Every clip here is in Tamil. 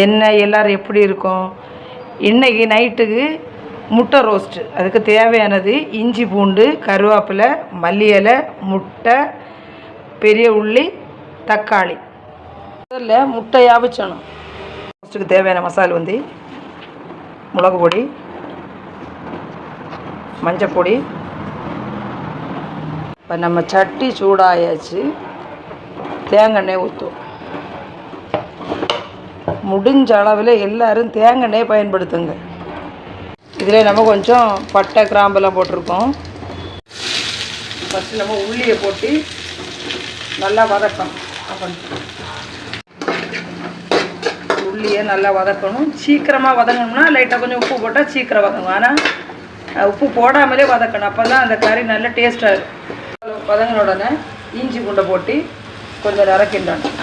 என்ன எல்லோரும் எப்படி இருக்கோம்? இன்றைக்கி நைட்டுக்கு முட்டை ரோஸ்ட்டு. அதுக்கு தேவையானது இஞ்சி பூண்டு, கருவேப்பிலை, மல்லி இலை, முட்டை, பெரிய உள்ளி, தக்காளி. முதல்ல முட்டையை அவிச்சணும். ரோஸ்ட்டுக்கு தேவையான மசாலா வந்து மிளகு பொடி, மஞ்சப்பொடி. இப்போ நம்ம சட்டி சூடாயாச்சு. தேங்காய் எண்ணெய் ஊற்றும். முடிஞ்ச அளவில் எல்லோரும் தேங்காய் எண்ணெய் பயன்படுத்துங்க. இதில் நம்ம கொஞ்சம் பட்டை கிராம்பெல்லாம் போட்டிருக்கோம். ஃபஸ்ட்டு நம்ம உள்ளியை போட்டு நல்லா வதக்கணும். உள்ளியை நல்லா வதக்கணும். சீக்கிரமாக வதங்கணும்னா லைட்டாக கொஞ்சம் உப்பு போட்டால் சீக்கிரம் வதங்கும். ஆனால் உப்பு போடாமலே வதக்கணும். அப்போ தான் அந்த கறி நல்ல டேஸ்ட்டாக இருக்கும். வதங்கின உடனே இஞ்சி பூண்டை போட்டு கொஞ்சம் நறுக்கிண்டணும்.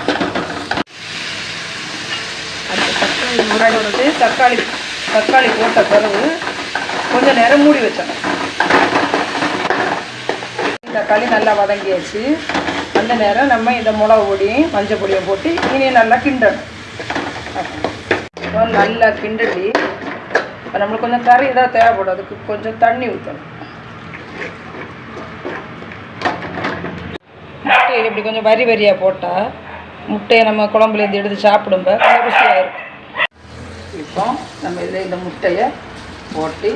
அந்த தக்காளி வந்து தக்காளி போட்ட பிறகு கொஞ்சம் நேரம் மூடி வச்சணும். தக்காளி நல்லா வதங்கியாச்சு. அந்த நேரம் நம்ம இந்த மிளகு பொடியும் மஞ்சள் பொடியும் போட்டு இனி நல்லா கிண்டணும். நல்லா கிண்டடி நம்மளுக்கு கொஞ்சம் கறி தான் தேவைப்படும். அதுக்கு கொஞ்சம் தண்ணி ஊற்றணும். முட்டையில் இப்படி கொஞ்சம் வரி வரியாக போட்டால் முட்டையை நம்ம குழம்புலேருந்து எடுத்து சாப்பிடும்போது கொஞ்சம் ருசியாக இருக்கும். இப்போ நம்ம இதில் இந்த முட்டையை போட்டு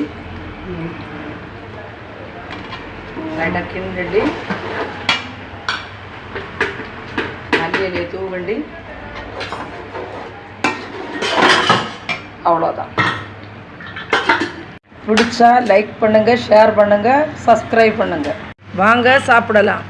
லைட்டாக கிண்டி மல்லி இலையை தூவண்டி அவ்வளோதான். பிடிச்சா லைக் பண்ணுங்கள், ஷேர் பண்ணுங்கள், சப்ஸ்கிரைப் பண்ணுங்கள். வாங்க சாப்பிடலாம்.